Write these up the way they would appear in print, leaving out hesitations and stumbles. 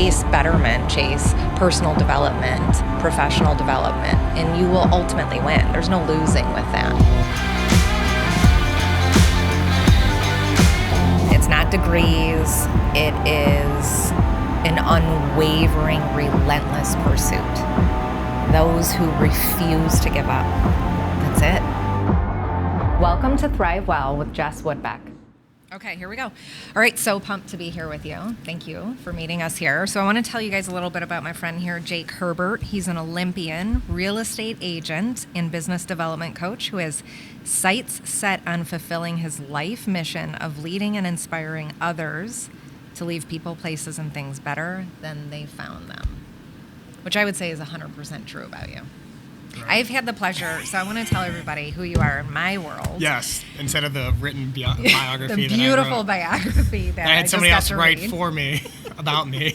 chase betterment, chase personal development, professional development, and you will ultimately win. There's no losing with that. It's not degrees, it is an unwavering, relentless pursuit. Those who refuse to give up. That's it. Welcome to ThriveWell with Jess Woodbeck. Okay, here we go. All right, so pumped to be here with you. Thank you for meeting us here. So I want to tell you guys a little bit about my friend here, Jake Herbert. He's an Olympian, real estate agent, and business development coach who has sights set on fulfilling his life mission of leading and inspiring others to leave people, places, and things better than they found them, which I would say is 100% true about you. Right. I've had the pleasure, so I want to tell everybody who you are in my world. Yes, instead of the written biography. The beautiful biography that I had somebody else write read for me about me.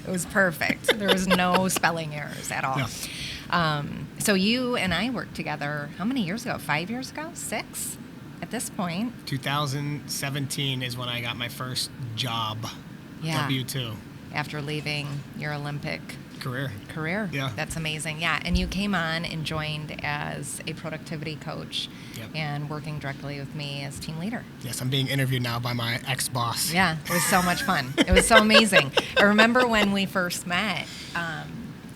It was perfect. There was no spelling errors at all. Yeah. So you and I worked together, how many years ago? 5 years ago? 6? At this point. 2017 is when I got my first job. Yeah. W-2. After leaving your Olympic career. Yeah. That's amazing. Yeah. And you came on and joined as a productivity coach. Yep. And working directly with me as team leader. Yes, I'm being interviewed now by my ex-boss. Yeah, it was so much fun. It was so amazing. I remember when we first met,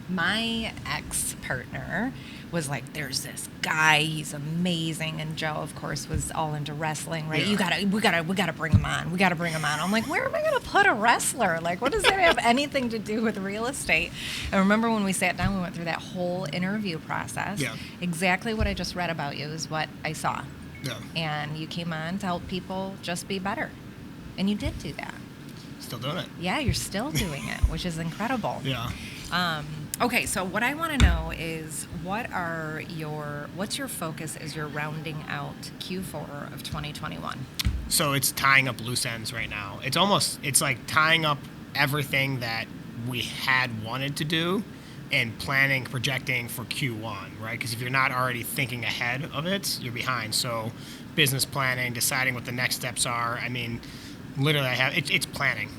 my ex-partner was like, there's this guy, he's amazing, and Joe, of course, was all into wrestling, right? Yeah. We gotta bring him on. We gotta bring him on. I'm like, where am I gonna put a wrestler? Like, what does that have anything to do with real estate? I remember when we sat down, we went through that whole interview process. Yeah. Exactly what I just read about you is what I saw. Yeah. And you came on to help people just be better, and you did do that. Still doing it. Yeah, you're still doing it, which is incredible. Yeah. Okay, so what I want to know is what's your focus as you're rounding out Q4 of 2021? So it's tying up loose ends right now. It's like tying up everything that we had wanted to do and planning, projecting for Q1, right? Because if you're not already thinking ahead of it, you're behind. So business planning, deciding what the next steps are. I mean, literally it's planning.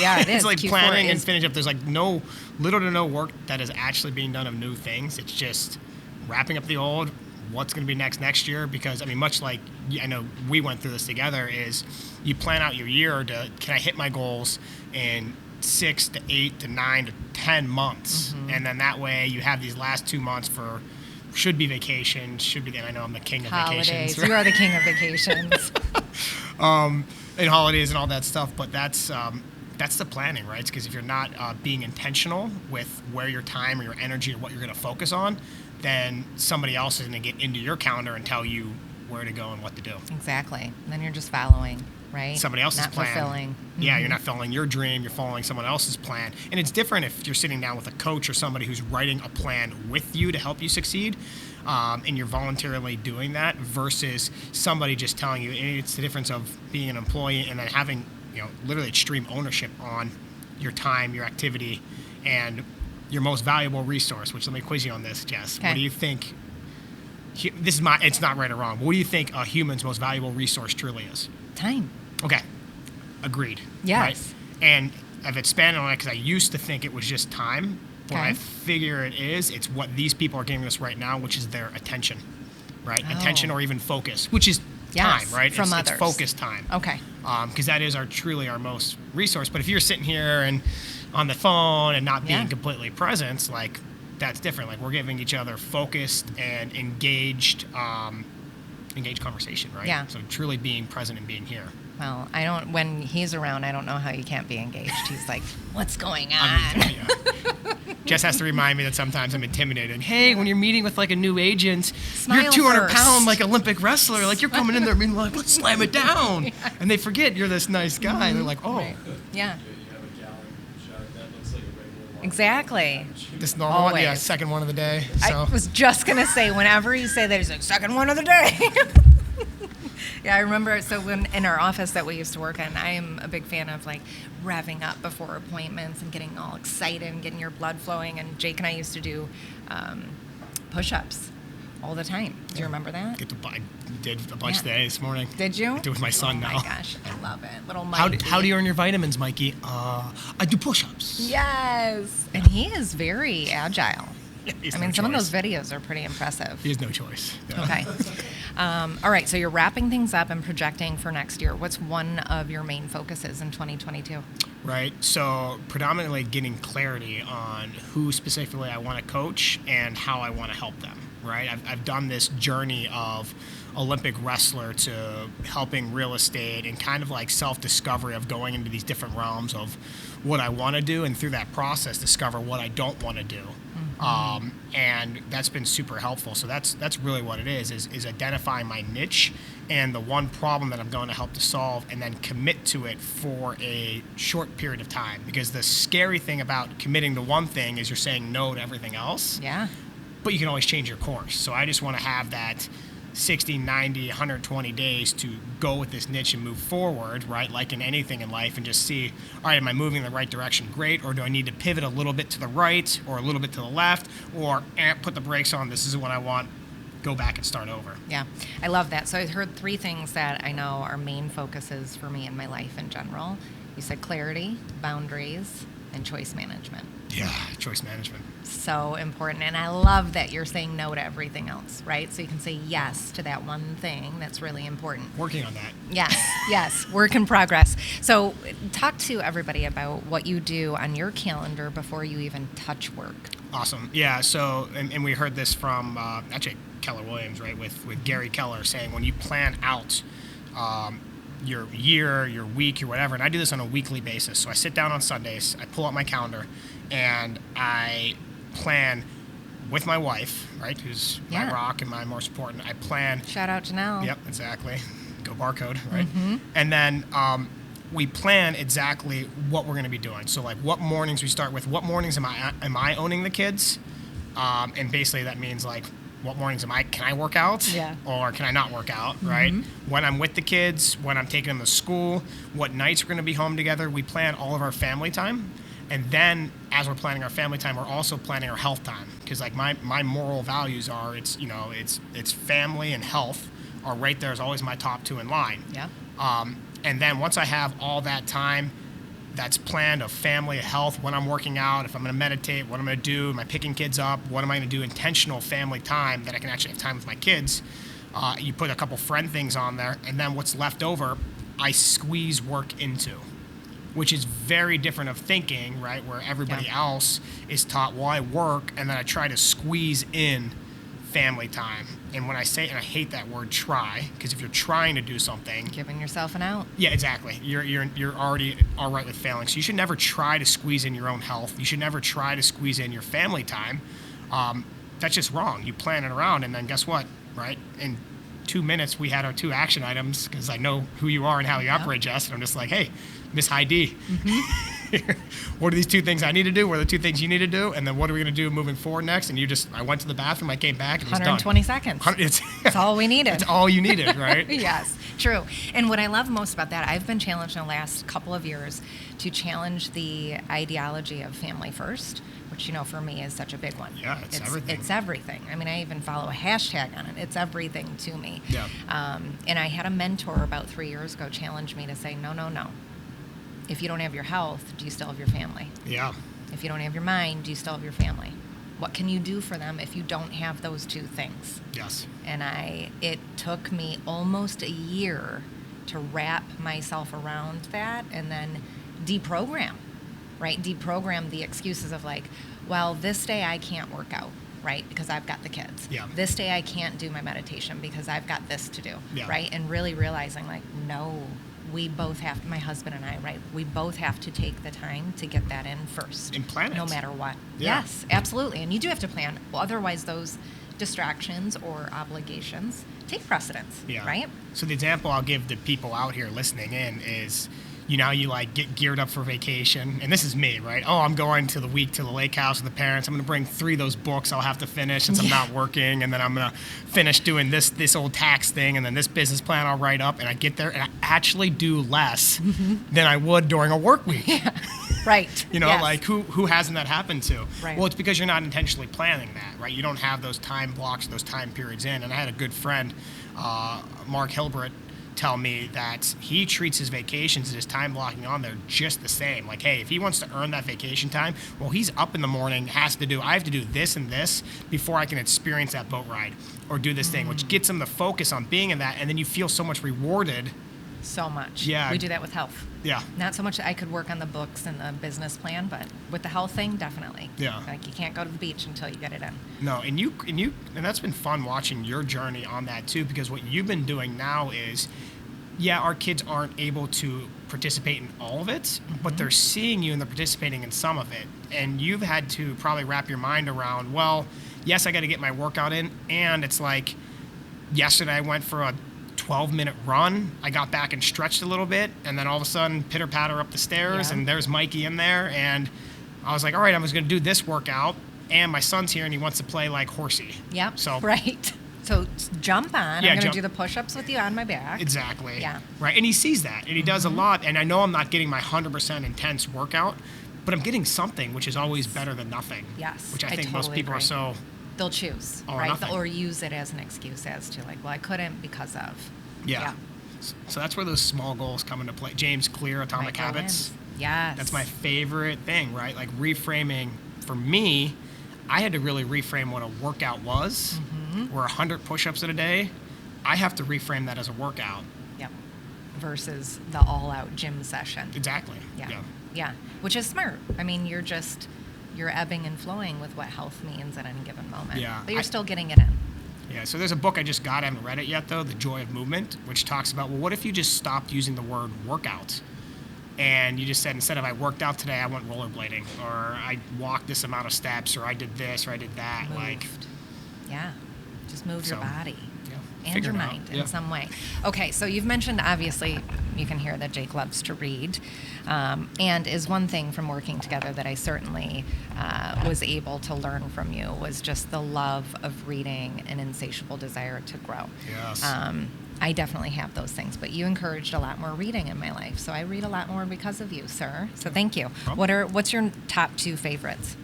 Yeah, it is. It's like Q4 planning and finish up. There's like little to no work that is actually being done of new things. It's just wrapping up the old, what's going to be next year. Because, I mean, much like I know we went through this together, is you plan out your year to, can I hit my goals in 6 to 8 to 9 to 10 months? Mm-hmm. And then that way you have these last 2 months for should be vacations, and I know I'm the king of vacations. Right? You are the king of vacations. And holidays and all that stuff, but that's the planning, right? Because if you're not being intentional with where your time or your energy or what you're going to focus on, then somebody else is going to get into your calendar and tell you where to go and what to do. Exactly. And then you're just following, right? Somebody else's not plan. Fulfilling. Yeah, you're not following your dream, you're following someone else's plan. And it's different if you're sitting down with a coach or somebody who's writing a plan with you to help you succeed. And you're voluntarily doing that versus somebody just telling you. It's the difference of being an employee and then having, literally extreme ownership on your time, your activity, and your most valuable resource. Which, let me quiz you on this, Jess. Okay. What do you think? It's not right or wrong. But what do you think a human's most valuable resource truly is? Time. Okay, agreed. Yes. Right? And I've expanded on it because I used to think it was just time. What I figure it's what these people are giving us right now, which is their attention, right? Oh. Attention or even focus, which is time, right? From others. It's focus time. Okay. Because that is truly our most resource. But if you're sitting here and on the phone and not being completely present, like that's different. Like we're giving each other focused and engaged conversation, right? Yeah. So truly being present and being here. Well, when he's around, I don't know how you can't be engaged. He's like, what's going on? Jess has to remind me that sometimes I'm intimidated. Hey, when you're meeting with like a new agent, Smile you're 200 first. Pound like Olympic wrestler. Like you're coming in there being like, let's slam it down. Yeah. And they forget you're this nice guy. Mm-hmm. And they're like, oh. Right. Yeah. Exactly. This normal one, second one of the day. So. I was just going to say, whenever you say that, he's like, second one of the day. Yeah, I remember, so when in our office that we used to work in, I am a big fan of like revving up before appointments and getting all excited and getting your blood flowing. And Jake and I used to do push-ups all the time. Do you remember that? I did a bunch today this morning. Did you? I do with my son now. Oh my gosh, I love it. Little Mikey. How do you earn your vitamins, Mikey? I do push-ups. Yes. And he is very agile. He has I mean, no some of choice. those videos are pretty impressive. He has no choice. Yeah. Okay. All right. So you're wrapping things up and projecting for next year. What's one of your main focuses in 2022? Right. So predominantly getting clarity on who specifically I want to coach and how I want to help them. Right. I've done this journey of Olympic wrestler to helping real estate and kind of like self-discovery of going into these different realms of what I want to do, and through that process discover what I don't want to do. And that's been super helpful. So that's really what it is identifying my niche and the one problem that I'm going to help to solve, and then commit to it for a short period of time. Because the scary thing about committing to one thing is you're saying no to everything else. Yeah. But you can always change your course. So I just want to have that 60, 90, 120 days to go with this niche and move forward, right? Like in anything in life, and just see, all right, am I moving in the right direction? Great. Or do I need to pivot a little bit to the right or a little bit to the left, or put the brakes on, this is what I want, go back and start over. Yeah, I love that. So I heard three things that I know are main focuses for me in my life in general. You said clarity, boundaries, and choice management. Yeah, choice management. So important. And I love that you're saying no to everything else, right? So you can say yes to that one thing that's really important. Working on that. Yes, work in progress. So talk to everybody about what you do on your calendar before you even touch work. Awesome. Yeah, so, and we heard this from, actually, Keller Williams, right, with Gary Keller, saying when you plan out your year, your week, your whatever, and I do this on a weekly basis. So I sit down on Sundays, I pull out my calendar, and I plan with my wife, right, who's my rock and my more support, and I plan. Shout out Janelle. Yep, exactly. Go barcode, right? Mm-hmm. And then we plan exactly what we're going to be doing. So like what mornings we start with, what mornings am I owning the kids? And basically that means like, what mornings can I work out? Yeah. Or can I not work out, right? When I'm with the kids, when I'm taking them to school, what nights we're going to be home together. We plan all of our family time. And then as we're planning our family time, we're also planning our health time. Because like my moral values are, it's family and health are right there as always my top two in line. Yeah. And then once I have all that time that's planned of family, health, when I'm working out, if I'm going to meditate, what I'm going to do, am I picking kids up, what am I going to do, intentional family time that I can actually have time with my kids. You put a couple friend things on there, and then what's left over, I squeeze work into, which is very different of thinking, right, where everybody else is taught, well, I work, and then I try to squeeze in family time. And when I say, and I hate that word try, because if you're trying to do something, giving yourself an out. Yeah, exactly. You're already all right with failing. So you should never try to squeeze in your own health. You should never try to squeeze in your family time. That's just wrong. You plan it around, and then guess what, right? In 2 minutes, we had our 2 action items, because I know who you are and how you operate, Jess. And I'm just like, hey, Miss Heidi, what are these 2 things I need to do? What are the 2 things you need to do? And then what are we going to do moving forward next? And I went to the bathroom, I came back, and it was done. 120 seconds. That's all we needed. It's all you needed, right? Yes, true. And what I love most about that, I've been challenged in the last couple of years to challenge the ideology of family first, which, for me is such a big one. Yeah, it's everything. It's everything. I mean, I even follow a hashtag on it. It's everything to me. Yeah. And I had a mentor about 3 years ago challenge me to say, no. If you don't have your health, do you still have your family? Yeah. If you don't have your mind, do you still have your family? What can you do for them if you don't have those 2 things? Yes. And it took me almost a year to wrap myself around that and then deprogram, right? Deprogram the excuses of like, well, this day I can't work out, right? Because I've got the kids. Yeah. This day I can't do my meditation because I've got this to do, yeah. right? And really realizing like, no, we both have, my husband and I, right? We both have to take the time to get that in first. And plan it. No matter what. Yeah. Yes, absolutely. And you do have to plan. Well, otherwise those distractions or obligations take precedence, right? So the example I'll give the people out here listening in is, you like get geared up for vacation, and this is me, right? Oh, I'm going to the week to the lake house with the parents. I'm going to bring 3 of those books I'll have to finish since I'm not working, and then I'm going to finish doing this old tax thing, and then this business plan I'll write up, and I get there and I actually do less than I would during a work week. Yeah. Right. Like who hasn't that happened to? Right. Well, it's because you're not intentionally planning that, right? You don't have those time blocks, those time periods in. And I had a good friend, Mark Hilbert, tell me that he treats his vacations and his time blocking on there just the same. Like, hey, if he wants to earn that vacation time, well, he's up in the morning, I have to do this and this before I can experience that boat ride or do this thing, which gets him to focus on being in that. And then you feel so much rewarded. So much. Yeah. We do that with health. Yeah. Not so much that I could work on the books and the business plan, but with the health thing, definitely. Yeah. Like, you can't go to the beach until you get it in. No, and that's been fun watching your journey on that too, because what you've been doing now is, yeah, our kids aren't able to participate in all of it, but they're seeing you and they're participating in some of it. And you've had to probably wrap your mind around, well, yes, I got to get my workout in. And it's like, yesterday I went for a 12-minute run. I got back and stretched a little bit, and then all of a sudden, pitter-patter up the stairs, and there's Mikey in there, and I was like, all right, I was going to do this workout, and my son's here, and he wants to play like horsey. Yep. So right. So jump on. Yeah, I'm going to do the push-ups with you on my back. Exactly. Yeah. Right, and he sees that, and he does a lot, and I know I'm not getting my 100% intense workout, but I'm getting something, which is always better than nothing. Yes, Which I think totally most people agree. are so... They'll choose, Or right? nothing. Or use it as an excuse as to, like, well, I couldn't because of. Yeah. So that's where those small goals come into play. James Clear, Atomic Micro Habits. wins. Yes. That's my favorite thing, right? Like reframing. For me, I had to really reframe what a workout was. Where 100 push-ups in a day, I have to reframe that as a workout. Yep. Versus the all-out gym session. Exactly. Yeah. Which is smart. I mean, you're ebbing and flowing with what health means at any given moment. Yeah. But you're still getting it in. Yeah, so there's a book I just got, I haven't read it yet though, The Joy of Movement, which talks about, well, what if you just stopped using the word workout? And you just said, instead of I worked out today, I went rollerblading, or I walked this amount of steps, or I did this, or I did that. Moved. Like, Yeah. Just move your So, body. yeah, And figure your it out. mind Yeah. in some way. Okay, so you've mentioned, obviously, you can hear that Jake loves to read. And is one thing from working together that I certainly was able to learn from you was just the love of reading, an insatiable desire to grow. Yes. I definitely have those things, but you encouraged a lot more reading in my life. So I read a lot more because of you, sir. So thank you. What's your top 2 favorites?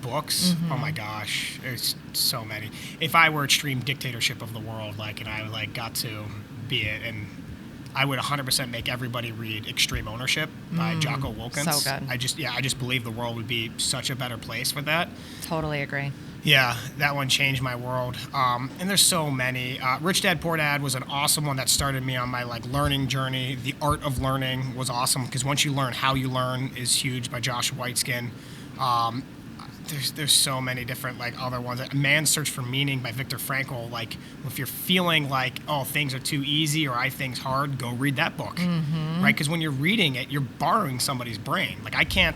Books? Oh my gosh, there's so many. If I were extreme dictatorship of the world, like, and I like got to be it, and I would 100% make everybody read Extreme Ownership by Jocko Wilkins. So good. I just believe the world would be such a better place with that. Totally agree. Yeah, that one changed my world. And there's so many. Rich Dad Poor Dad was an awesome one that started me on my learning journey. The Art of Learning was awesome because once you learn how you learn is huge by Josh Whiteskin. There's so many different other ones. Man's Search for Meaning by Viktor Frankl. Like, if you're feeling like, oh, things are too easy or I things hard, go read that book, right? Because when you're reading it, you're borrowing somebody's brain. Like, I can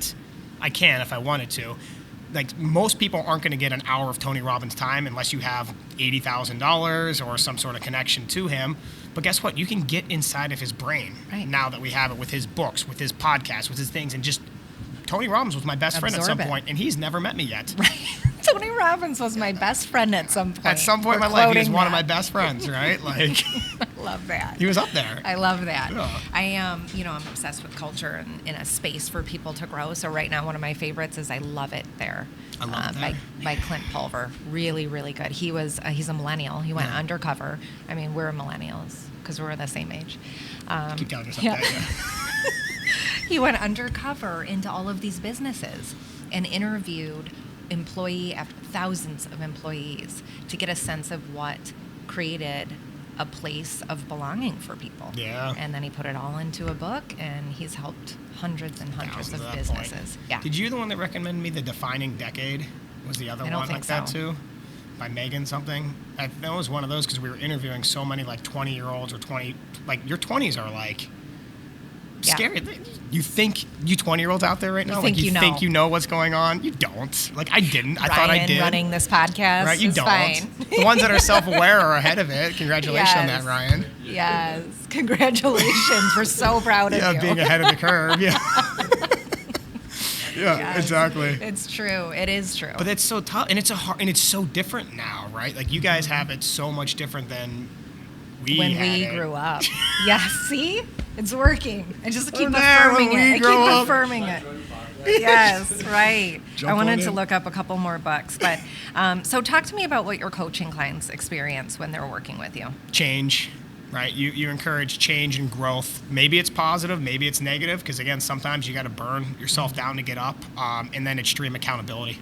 if I wanted to. Like, most people aren't going to get an hour of Tony Robbins' time unless you have $80,000 or some sort of connection to him. But guess what? You can get inside of his brain now that we have it with his books, with his podcasts, with his things, and just Tony Robbins was my best friend at some point, and he's never met me yet. Right. Tony Robbins was my best friend at some point. At some point in my life, he was one of my best friends, right? Like, I love that. He was up there. I love that. Yeah. I am, I'm obsessed with culture and in a space for people to grow. So right now, one of my favorites is I Love It There. I Love It There. By Clint Pulver. Really, really good. He's a millennial. He went undercover. I mean, we're millennials because we're the same age. Keep telling yourself that, yeah. He went undercover into all of these businesses and interviewed thousands of employees to get a sense of what created a place of belonging for people. Yeah. And then he put it all into a book, and he's helped hundreds and hundreds Thousands of at that businesses. point. Yeah. Did you the one that recommended me The Defining Decade? Was the other I don't one think like that so. too? By Megan something? That was one of those because we were interviewing so many 20-year-olds or 20, your 20s are scary. You think you 20-year-olds out there right now? think you know. Think you know what's going on? You don't. I didn't. I thought I did. Running this podcast Right? You is don't. fine. The ones that are self-aware are ahead of it. Congratulations on that, Ryan. Yes. Congratulations. We're so proud of you. Yeah, being ahead of the curve. Yeah. Yeah, Yes. exactly. It's true. It is true. But it's so tough, and it's so different now, right? Like, you guys have it so much different than when had we it. grew up. Yeah, see? It's working. I just keep there when affirming we it. I grow keep up. affirming it. Yes, right. Jump I wanted on to in. look up a couple more books. But so talk to me about what your coaching clients experience when they're working with you. Change. right? You encourage change and growth. Maybe it's positive, maybe it's negative, because again, sometimes you got to burn yourself down to get up, and then extreme accountability.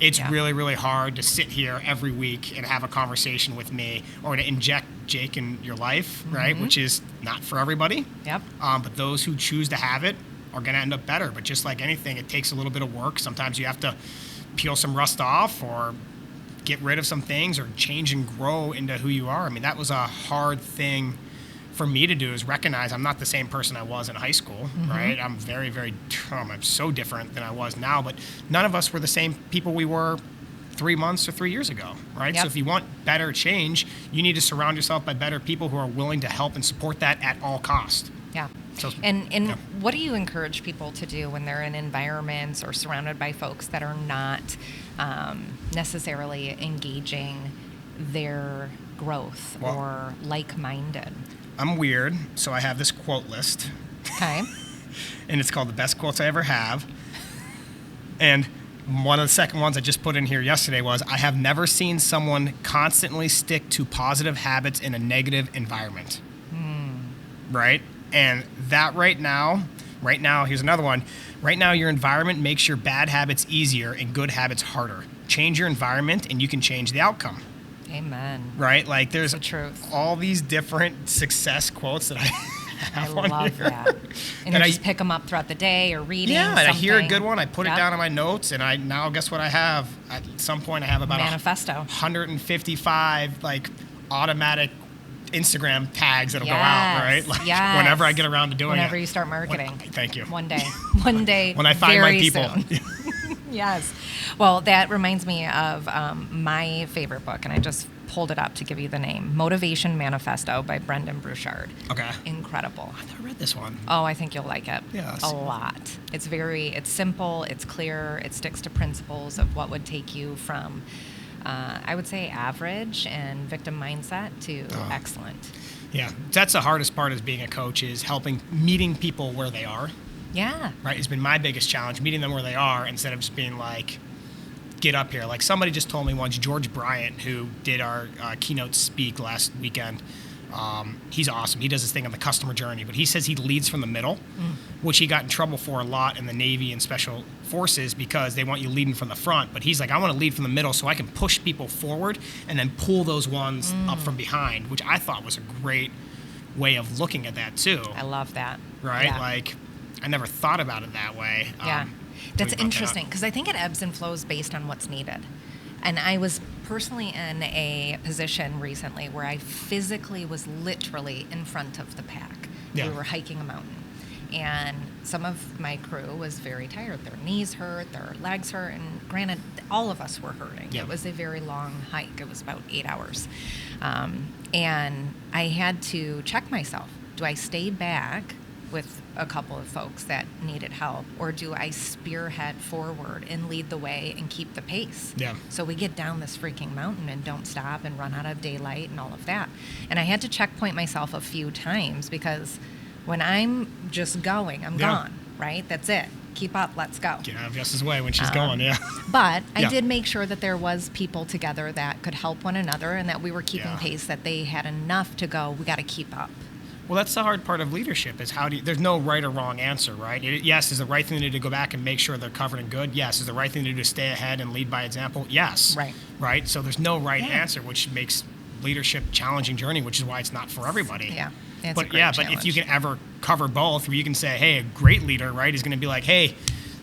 It's really, really hard to sit here every week and have a conversation with me or to inject Jake in your life, right? Which is not for everybody. Yep. But those who choose to have it are going to end up better. But just like anything, it takes a little bit of work. Sometimes you have to peel some rust off or get rid of some things or change and grow into who you are. I mean, that was a hard thing for me to do, is recognize I'm not the same person I was in high school, right? I'm very, very, I'm so different than I was now, but none of us were the same people we were 3 months or 3 years ago, right? Yep. So if you want better change, you need to surround yourself by better people who are willing to help and support that at all cost. Yeah. So, and what do you encourage people to do when they're in environments or surrounded by folks that are not necessarily engaging their growth or like-minded? I'm weird, so I have this quote list. Okay. And it's called The Best Quotes I Ever Have. And one of the second ones I just put in here yesterday was, I have never seen someone constantly stick to positive habits in a negative environment. Right? And that right now, here's another one. Right now, your environment makes your bad habits easier and good habits harder. Change your environment and you can change the outcome. Amen. Right? Like there's the truth. All these different success quotes that I have on love here. that. And you just pick them up throughout the day or reading and something. I hear a good one, I put it down on my notes, and I now guess what I have? At some point I have about manifesto. 155 like automatic Instagram tags that'll go out, right? Like whenever I get around to doing whenever it. you start marketing. Thank you. One day. When I find my people. Yes. Well, that reminds me of my favorite book, and I just pulled it up to give you the name, Motivation Manifesto by Brendan Burchard. Okay. Incredible. I've never read this one. Oh, I think you'll like it. Yes. A lot. It's simple, it's clear, it sticks to principles of what would take you from, I would say, average and victim mindset to excellent. Yeah. That's the hardest part, is being a coach, is meeting people where they are. Yeah. Right? It's been my biggest challenge, meeting them where they are instead of just being like, get up here. Like somebody just told me once, George Bryant, who did our keynote speak last weekend, he's awesome. He does this thing on the customer journey, but he says he leads from the middle, which he got in trouble for a lot in the Navy and Special Forces because they want you leading from the front. But he's like, I want to lead from the middle so I can push people forward and then pull those ones up from behind, which I thought was a great way of looking at that too. I love that. Right? Yeah. Like, I never thought about it that way. Yeah. That's interesting, because I think it ebbs and flows based on what's needed. And I was personally in a position recently where I physically was literally in front of the pack. Yeah. We were hiking a mountain. And some of my crew was very tired. Their knees hurt, their legs hurt, and granted, all of us were hurting. Yeah. It was a very long hike. It was about 8 hours. And I had to check myself. Do I stay back with a couple of folks that needed help, or do I spearhead forward and lead the way and keep the pace? Yeah. So we get down this freaking mountain and don't stop and run out of daylight and all of that. And I had to checkpoint myself a few times, because when I'm just going, I'm gone, right? That's it. Keep up, let's go. Get out of Jess's way when she's going, But I did make sure that there was people together that could help one another, and that we were keeping pace, that they had enough to go, we got to keep up. Well, that's the hard part of leadership, is there's no right or wrong answer, right? Yes, is the right thing to do to go back and make sure they're covered and good? Yes. Is the right thing to do to stay ahead and lead by example? Yes. Right. Right? So there's no right answer, which makes leadership a challenging journey, which is why it's not for everybody. Yeah. But if you can ever cover both, where you can say, hey, a great leader, right, is going to be like, hey,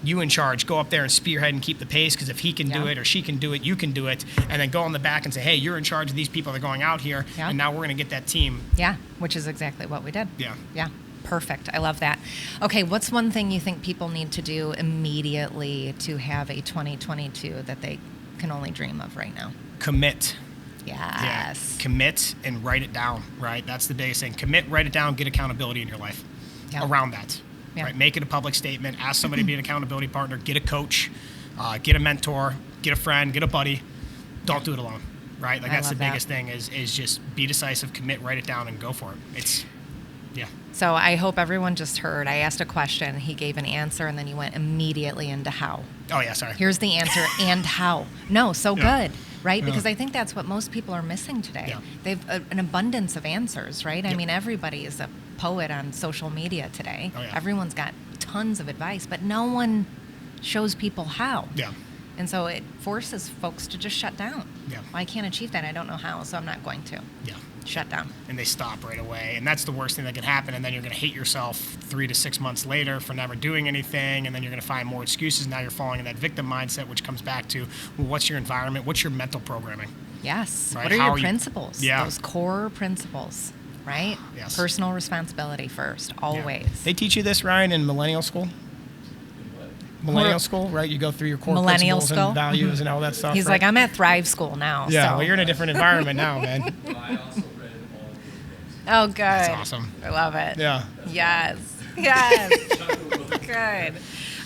you in charge, go up there and spearhead and keep the pace, because if he can do it or she can do it, you can do it. And then go on the back and say, hey, you're in charge of these people that are going out here, and now we're going to get that team. Yeah, which is exactly what we did. Yeah. Yeah, perfect. I love that. Okay, what's one thing you think people need to do immediately to have a 2022 that they can only dream of right now? Commit. Yes. Yeah. Commit and write it down, right? That's the biggest thing. Commit, write it down, get accountability in your life around that. Yeah. Right? Make it a public statement. Ask somebody to be an accountability partner. Get a coach. Get a mentor. Get a friend. Get a buddy. Don't do it alone, right? Like that's the biggest thing is just be decisive, commit, write it down, and go for it. So I hope everyone just heard. I asked a question. He gave an answer, and then you went immediately into how. Oh, yeah, sorry. Here's the answer and how. No, good. right? Because I think that's what most people are missing today. Yeah. They've an abundance of answers, right? I Yep. mean, everybody is a poet on social media today. Oh, yeah. Everyone's got tons of advice, but no one shows people how. Yeah. And so it forces folks to just shut down. Yeah. Well, I can't achieve that. I don't know how, so I'm not going to. Yeah. Shut down. And they stop right away. And that's the worst thing that could happen. And then you're going to hate yourself 3 to 6 months later for never doing anything. And then you're going to find more excuses. Now you're falling in that victim mindset, which comes back to, well, what's your environment? What's your mental programming? Yes. Right? What are How your are you- principles? Yeah. Those core principles, right? Yes. Personal responsibility first, always. They teach you this, Ryan, in millennial school? Millennial school, right? You go through your core Millennial principles school? and values and all that stuff. He's right? like, I'm at Thrive School now. Yeah, so. well, you're in a different environment now, man. Well, I also read all of those books. Oh, good. That's awesome. I love it. Yeah. Yes. Yes. Good.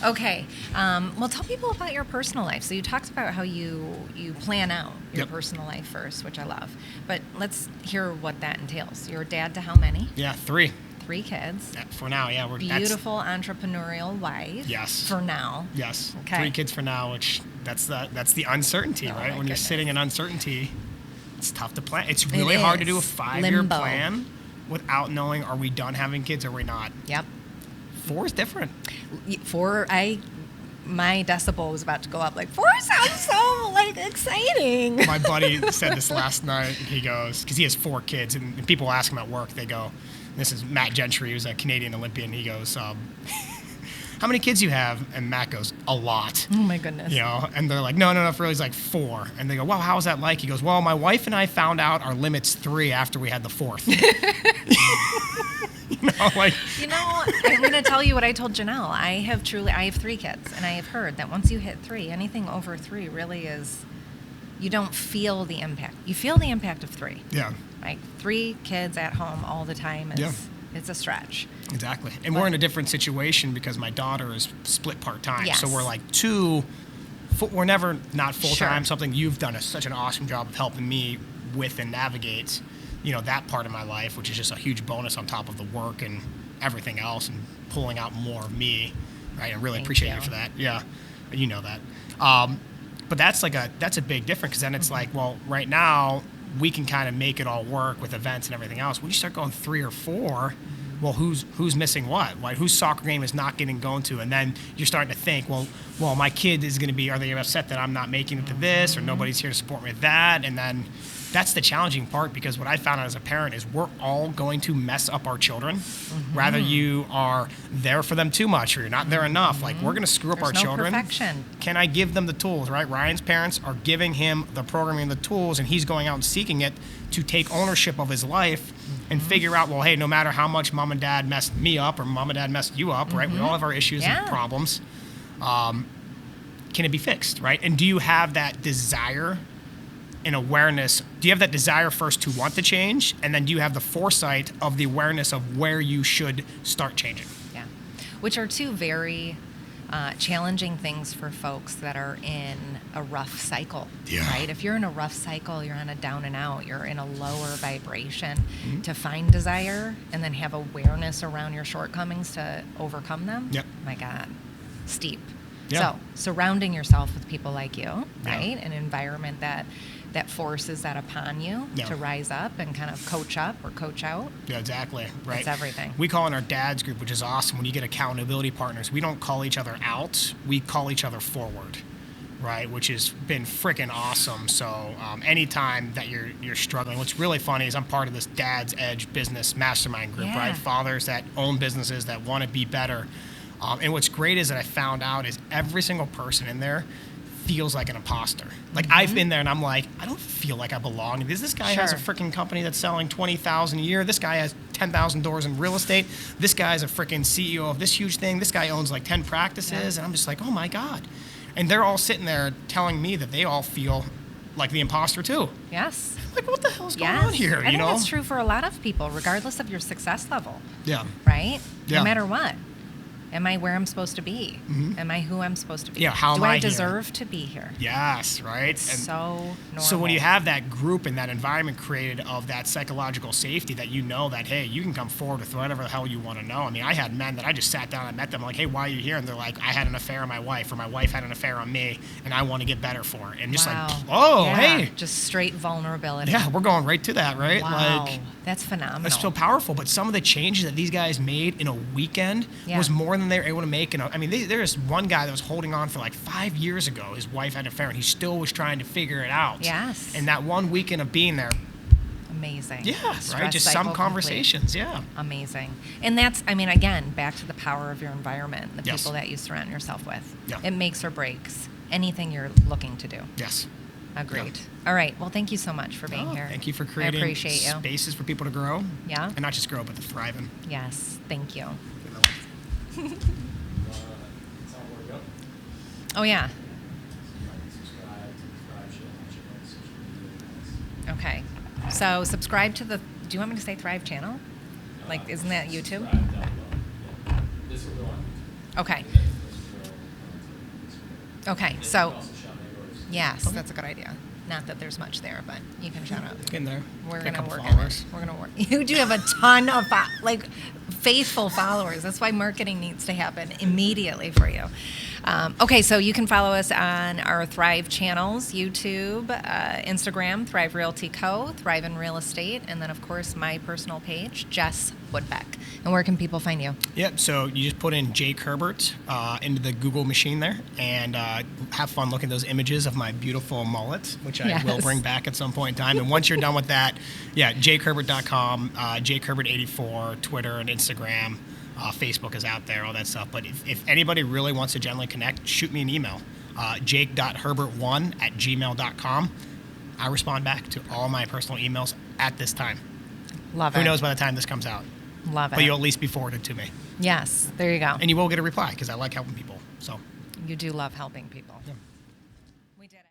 Okay. Well, tell people about your personal life. So you talked about how you plan out your Yep. personal life first, which I love. But let's hear what that entails. You're a dad to how many? Yeah, 3. 3 kids. Yeah, for now, yeah. Beautiful entrepreneurial wife. Yes. For now. Yes. Okay. 3 kids for now, which that's the uncertainty, Oh, right? my When you're goodness. sitting in uncertainty, it's tough to plan. It's really hard to do a is. 5-year Limbo. plan without knowing, are we done having kids or are we not? Yep. 4 is different. My decibel was about to go up. Like 4 sounds so exciting. My buddy said this last night. He goes, because he has 4 kids, and people ask him at work, they go, this is Matt Gentry, who's a Canadian Olympian. He goes, how many kids do you have? And Matt goes, a lot. Oh my goodness. You know, and they're like, no, for real, he's like 4. And they go, well, how was that like? He goes, well, my wife and I found out our limit's 3 after we had the 4th. I'm going to tell you what I told Janelle. I have 3 kids, and I have heard that once you hit 3, anything over 3 really is, you don't feel the impact. You feel the impact of 3. Yeah, Like 3 kids at home all the time is, it's a stretch. exactly. And we're in a different situation because my daughter is split part-time. Yes. So we're like 2, we're never not full-time, Sure. something you've done such an awesome job of helping me with and navigate, that part of my life, which is just a huge bonus on top of the work and everything else and pulling out more of me, right? I really Thank appreciate you. you for that. Yeah, you know that. But that's a big difference because then it's like, well, right now we can kind of make it all work with events and everything else. When you start going 3 or 4, well, who's missing what? Like, whose soccer game is not getting going to? And then you're starting to think, well, my kid is going to be, are they upset that I'm not making it to this or nobody's here to support me with that? And then that's the challenging part because what I found out as a parent is we're all going to mess up our children. Rather you are there for them too much or you're not there enough. Like, we're going to screw up There's our no children. perfection. Can I give them the tools, right? Ryan's parents are giving him the programming and the tools, and he's going out and seeking it to take ownership of his life and figure out, well, hey, no matter how much mom and dad messed me up or mom and dad messed you up, right? We all have our issues Yeah. and problems. Can it be fixed, right? And do you have that desire and awareness? Do you have that desire first to want to change? And then do you have the foresight of the awareness of where you should start changing? Yeah. Which are 2 very challenging things for folks that are in a rough cycle, Yeah. right? If you're in a rough cycle, you're on a down and out, you're in a lower vibration. To find desire and then have awareness around your shortcomings to overcome them, Yep. my God, steep. Yeah. So surrounding yourself with people like you, Yeah. right? An environment that forces that upon you Yeah. to rise up and kind of coach up or coach out. Yeah, exactly. Right. It's everything. We call in our dads group, which is awesome. When you get accountability partners, we don't call each other out. We call each other forward, right? Which has been freaking awesome. So anytime that you're struggling, what's really funny is I'm part of this Dad's Edge business mastermind group, Yeah. right? Fathers that own businesses that want to be better. And what's great is that I found out is every single person in there feels like an imposter. Like I've been there and I'm like, I don't feel like I belong. This guy has a Sure. freaking company that's selling $20,000 a year. This guy has 10,000 doors in real estate. This guy's a freaking CEO of this huge thing. This guy owns like 10 practices. And I'm just like, oh my God. And they're all sitting there telling me that they all feel like the imposter too. Yes. Like, what the hell's going Yes. on here? I think that's true for a lot of people, regardless of your success level, Yeah. right? Yeah. No matter what. Am I where I'm supposed to be? Am I who I'm supposed to be? Yeah, how Do am I I here? deserve to be here? Yes, right. It's so normal. So when you have that group and that environment created of that psychological safety that you know that, hey, you can come forward with whatever the hell you want to know. I mean, I had men that I just sat down and met them like, hey, why are you here? And they're like, I had an affair on my wife, or my wife had an affair on me, and I want to get better for it. And just Wow. like, oh, Yeah, hey. just straight vulnerability. Yeah, we're going right to that, right? Wow, Like, that's phenomenal. that's so powerful. But some of the changes that these guys made in a weekend Yeah. was more than they were able to make. I mean, there's one guy that was holding on for like 5 years ago. His wife had an affair, and he still was trying to figure it out. Yes. And that one weekend of being there, Amazing. yeah, Stress right? Just cycle some conversations, complete. yeah. Amazing. And that's, I mean, again, back to the power of your environment, the Yes. people that you surround yourself with. Yeah. It makes or breaks anything you're looking to do. Yes. Agreed. All right. Well, thank you so much for being Oh, here. thank you for creating I appreciate you. spaces for people to grow. Yeah. And not just grow, but to thrive in. Yes. Thank you. It's not where to go. Oh, yeah. Subscribe to the Thrive channel, check out the social media. Okay. So subscribe to the, do you want me to say Thrive channel? Like, isn't that YouTube? Thrive down below. Yeah. This will go on YouTube. Okay. And then this will go on to Instagram. Okay. And So, you can also shout out yours. yes, that's a good idea. Not that there's much there, but you can shout out. In there. We're Get a gonna couple work followers. on it. We're gonna work. You do have a ton of faithful followers. That's why marketing needs to happen immediately for you. Okay, so you can follow us on our Thrive channels: YouTube, Instagram, Thrive Realty Co., Thrive in Real Estate, and then of course my personal page, Jess Woodbeck. And where can people find you? Yep. So you just put in Jake Herbert into the Google machine there, and have fun looking at those images of my beautiful mullet, which I will Yes. bring back at some point in time. And once you're done with that, yeah, JakeHerbert.com, Jake Herbert 84, Twitter and Instagram, Facebook is out there, all that stuff. But if anybody really wants to generally connect, shoot me an email, jake.herbert1@gmail.com. I respond back to all my personal emails at this time. Love it. Who knows by the time this comes out? Love it. But you'll at least be forwarded to me. Yes, there you go. And you will get a reply because I like helping people. So, You do love helping people. yeah.